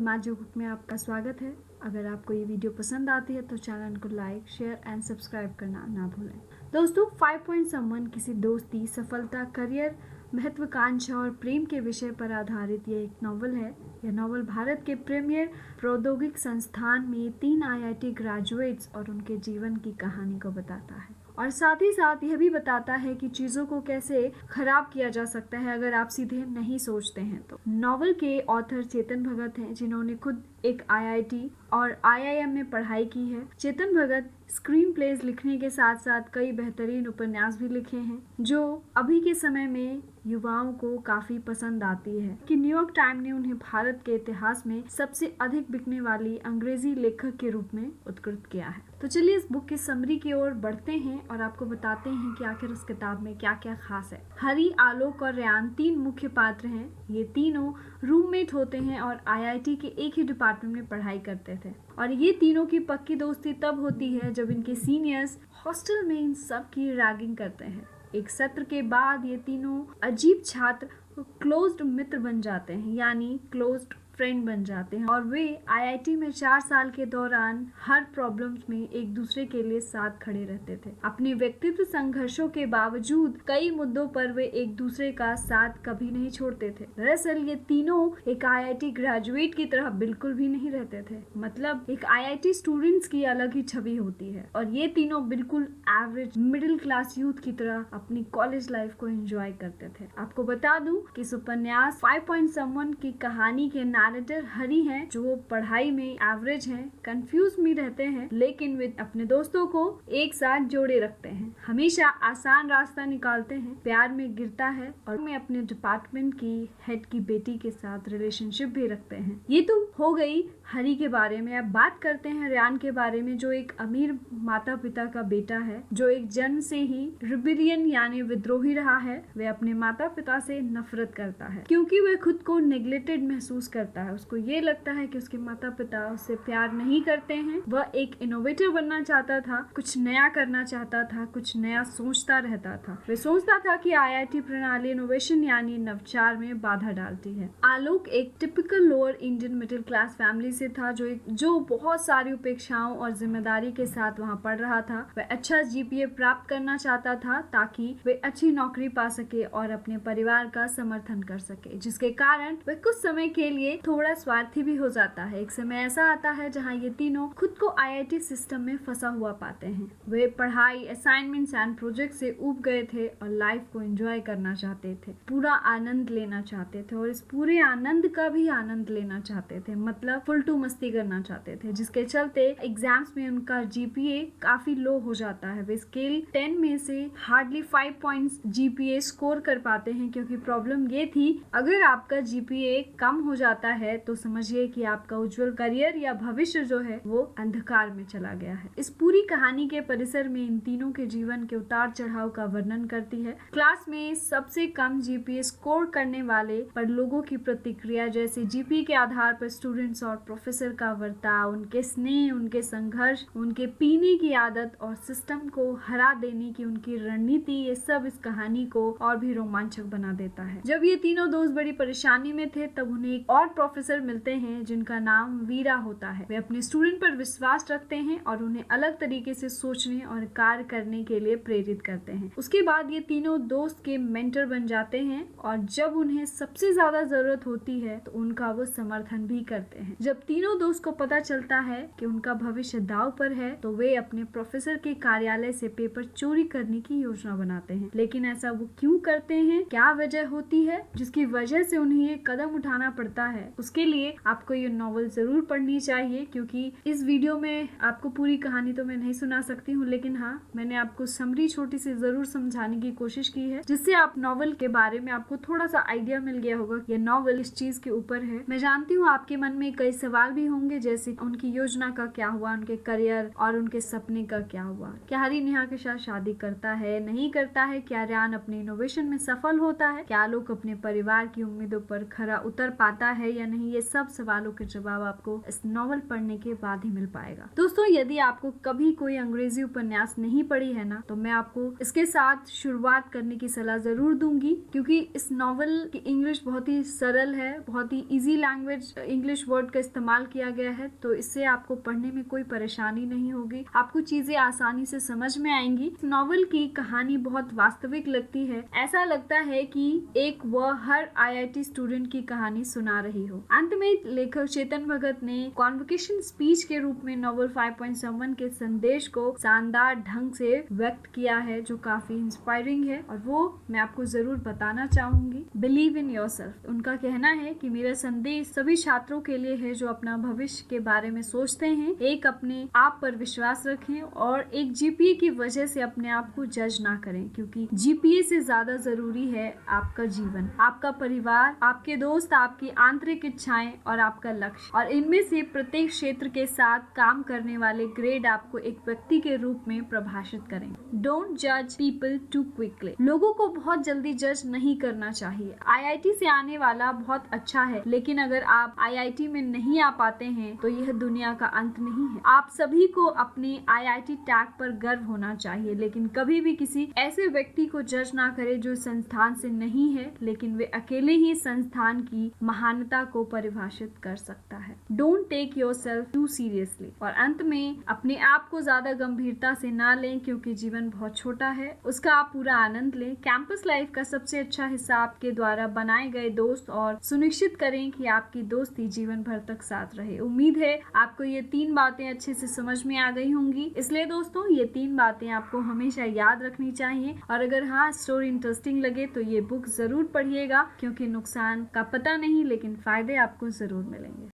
Magic book में आपका स्वागत है। अगर आपको ये वीडियो पसंद आती है तो चैनल को लाइक, शेयर एंड सब्सक्राइब करना ना भूलें। दोस्तों, 5 पॉइंट समवन किसी दोस्ती, सफलता, करियर, महत्वाकांक्षा और प्रेम के विषय पर आधारित ये एक नॉवल है। यह नॉवल भारत के प्रीमियर प्रौद्योगिक संस्थान में 3 IIT ग्रेजुएट्स और उनके जीवन की कहानी को बताता है और साथ ही साथ यह भी बताता है कि चीज़ों को कैसे खराब किया जा सकता है अगर आप सीधे नहीं सोचते हैं तो। नॉवल के ऑथर चेतन भगत हैं, जिन्होंने खुद एक IIT और IIM में पढ़ाई की है। चेतन भगत स्क्रीन प्लेज लिखने के साथ साथ कई बेहतरीन उपन्यास भी लिखे हैं जो अभी के समय में युवाओं को काफी पसंद आती है कि न्यूयॉर्क टाइम ने उन्हें भारत के इतिहास में सबसे अधिक बिकने वाली अंग्रेजी लेखक के रूप में उत्कृत किया है। तो चलिए इस बुक की समरी की ओर बढ़ते हैं और आपको बताते हैं कि आखिर इस किताब में क्या क्या खास है। हरी, आलोक और रेयान 3 मुख्य पात्र हैं। ये तीनों रूममेट होते हैं और IIT के एक ही डिपार्टमेंट में पढ़ाई करते थे और ये तीनों की पक्की दोस्ती तब होती है जब इनके सीनियर्स हॉस्टल में इन सब की रैगिंग करते हैं। एक सत्र के बाद ये तीनों अजीब छात्र क्लोज्ड मित्र बन जाते हैं, यानी क्लोज्ड फ्रेंड बन जाते हैं और वे IIT में 4 साल के दौरान हर प्रॉब्लम्स में एक दूसरे के लिए साथ खड़े रहते थे। अपने व्यक्तित्व संघर्षों के बावजूद कई मुद्दों पर वे एक दूसरे का साथ कभी नहीं छोड़ते थे। दरअसल ये तीनों एक IIT ग्रेजुएट की तरह बिल्कुल भी नहीं रहते थे। मतलब एक IIT स्टूडेंट्स की अलग ही छवि होती है और ये तीनों बिल्कुल एवरेज मिडिल क्लास यूथ की तरह अपनी कॉलेज लाइफ को एंजॉय करते थे। आपको बता दूं कि इस उपन्यास 5 पॉइंट समवन की कहानी के नरेटर हरी हैं, जो पढ़ाई में एवरेज हैं, कंफ्यूज भी रहते हैं, लेकिन वे अपने दोस्तों को एक साथ जोड़े रखते हैं, हमेशा आसान रास्ता निकालते हैं, प्यार में गिरता है और में अपने डिपार्टमेंट की हेड की बेटी के साथ रिलेशनशिप भी रखते हैं। ये तो हो गई हरी के बारे में। अब बात करते हैं रेयान के बारे में, जो एक अमीर माता पिता का बेटा है, जो एक जन्म से ही रिबेलियन यानी विद्रोही रहा है। वे अपने माता पिता से नफरत करता है क्योंकि वह खुद को नेग्लेक्टेड महसूस करता है। उसको ये लगता है कि उसके माता पिता उससे प्यार नहीं करते हैं। वह एक इनोवेटर बनना चाहता था, कुछ नया करना चाहता था, कुछ नया सोचता रहता था। वह सोचता था कि IIT प्रणाली इनोवेशन यानी नवचार में बाधा डालती है। आलोक एक typical lower Indian middle class family से था, जो बहुत सारी उपेक्षाओं और जिम्मेदारी के साथ वहाँ पढ़ रहा था। वह अच्छा GPA प्राप्त करना चाहता था ताकि वे अच्छी नौकरी पा सके और अपने परिवार का समर्थन कर सके, जिसके कारण वह कुछ समय के लिए थोड़ा स्वार्थी भी हो जाता है। एक समय ऐसा आता है जहाँ ये तीनों खुद को IIT सिस्टम में फंसा हुआ पाते हैं। वे पढ़ाई, असाइनमेंट्स एंड प्रोजेक्ट से ऊब गए थे और लाइफ को एंजॉय करना चाहते थे, पूरा आनंद लेना चाहते थे और इस पूरे आनंद का भी आनंद लेना चाहते थे, मतलब फुल टू मस्ती करना चाहते थे, जिसके चलते एग्जाम्स में उनका GPA काफी लो हो जाता है। वे स्केल 10 में से हार्डली 5 पॉइंट्स GPA स्कोर कर पाते हैं, क्योंकि प्रॉब्लम ये थी, अगर आपका GPA कम हो जाता है तो समझिए कि आपका उज्जवल करियर या भविष्य जो है वो अंधकार में चला गया है। इस पूरी कहानी के परिसर में इन तीनों के जीवन के उतार चढ़ाव का वर्णन करती है। क्लास में सबसे कम GPA स्कोर करने वाले पर लोगों की प्रतिक्रिया, जैसे GPA के आधार पर स्टूडेंट्स और प्रोफेसर का बर्ताव, उनके स्नेह, उनके संघर्ष, उनके पीने की आदत और सिस्टम को हरा देने की उनकी रणनीति, ये सब इस कहानी को और भी रोमांचक बना देता है। जब ये तीनों दोस्त बड़ी परेशानी में थे तब उन्हें एक और प्रोफेसर मिलते हैं जिनका नाम वीरा होता है। वे अपने स्टूडेंट पर विश्वास रखते हैं और उन्हें अलग तरीके से सोचने और कार्य करने के लिए प्रेरित करते हैं। उसके बाद ये तीनों दोस्त के मेंटर बन जाते हैं और जब उन्हें सबसे ज्यादा जरूरत होती है तो उनका वो समर्थन भी करते हैं। जब तीनों दोस्त को पता चलता है कि उनका भविष्य दांव पर है तो वे अपने प्रोफेसर के कार्यालय से पेपर चोरी करने की योजना बनाते हैं। लेकिन ऐसा वो क्यों करते हैं, क्या वजह होती है जिसकी वजह से उन्हें ये कदम उठाना पड़ता है, उसके लिए आपको ये नॉवल जरूर पढ़नी चाहिए। क्योंकि इस वीडियो में आपको पूरी कहानी तो मैं नहीं सुना सकती हूँ, लेकिन हाँ, मैंने आपको समरी छोटी सी जरूर समझाने की कोशिश की है, जिससे आप नॉवल के बारे में आपको थोड़ा सा आइडिया मिल गया होगा कि ये नॉवल इस चीज के ऊपर है। मैं जानती हूँ आपके मन में कई सवाल भी होंगे, जैसे उनकी योजना का क्या हुआ, उनके करियर और उनके सपने का क्या हुआ, क्या हरी नेहा के साथ शादी करता है, नहीं करता है, क्या रेयान अपने इनोवेशन में सफल होता है, क्या लोग अपने परिवार की उम्मीदों पर खरा उतर पाता है या नहीं, ये सब सवालों के जवाब आपको इस नॉवल पढ़ने के बाद ही मिल पाएगा। दोस्तों, यदि आपको कभी कोई अंग्रेजी उपन्यास नहीं पढ़ी है ना, तो मैं आपको इसके साथ शुरुआत करने की सलाह जरूर दूंगी, क्योंकि इस नॉवल की इंग्लिश बहुत ही सरल है, बहुत ही इजी लैंग्वेज इंग्लिश वर्ड का इस्तेमाल किया गया है, तो इससे आपको पढ़ने में कोई परेशानी नहीं होगी, आपको चीजें आसानी से समझ में आएंगी। नॉवल की कहानी बहुत वास्तविक लगती है, ऐसा लगता है कि एक वह हर IIT स्टूडेंट की कहानी सुना रही हो। अंत में लेखक चेतन भगत ने कॉन्वोकेशन स्पीच के रूप में नॉवल 5.7 के संदेश को शानदार ढंग से व्यक्त किया है, जो काफी इंस्पायरिंग है, और वो मैं आपको जरूर बताना चाहूंगी। Believe in yourself. उनका कहना है कि मेरा संदेश सभी छात्रों के लिए है जो अपना भविष्य के बारे में सोचते हैं। एक, अपने आप पर विश्वास रखें, और एक GPA की वजह से अपने आप को जज ना करें, क्योंकि GPA से ज्यादा जरूरी है आपका जीवन, आपका परिवार, आपके दोस्त, आपकी आंतरिक इच्छाएं और आपका लक्ष्य, और इनमें से प्रत्येक क्षेत्र के साथ काम करने वाले ग्रेड आपको एक व्यक्ति के रूप में प्रभाषित करें। डोंट जज पीपल टू क्विकली। लोगों को बहुत जल्दी जज नहीं करना चाहिए। IIT से आने वाला बहुत अच्छा है, लेकिन अगर आप IIT में नहीं आ पाते हैं तो यह दुनिया का अंत नहीं है। आप सभी को अपने IIT टैग पर गर्व होना चाहिए, लेकिन कभी भी किसी ऐसे व्यक्ति को जज ना करें जो संस्थान से नहीं है, लेकिन वे अकेले ही संस्थान की महानता को परिभाषित कर सकता है। Don't take yourself too seriously. और अंत में, अपने आप को ज्यादा गंभीरता से ना लें, क्योंकि जीवन बहुत छोटा है, उसका आप पूरा आनंद लें। कैंपस लाइफ का सबसे अच्छा हिस्सा आपके द्वारा बनाए गए दोस्त, और सुनिश्चित करें कि आपकी दोस्ती जीवन भर तक साथ रहे। उम्मीद है आपको ये 3 बातें अच्छे से समझ में आ गई होंगी। इसलिए दोस्तों, ये 3 बातें आपको हमेशा याद रखनी चाहिए, और अगर हाँ स्टोरी इंटरेस्टिंग लगे तो ये बुक जरूर पढ़िएगा, क्योंकि नुकसान का पता नहीं, लेकिन फायदे आपको जरूर मिलेंगे।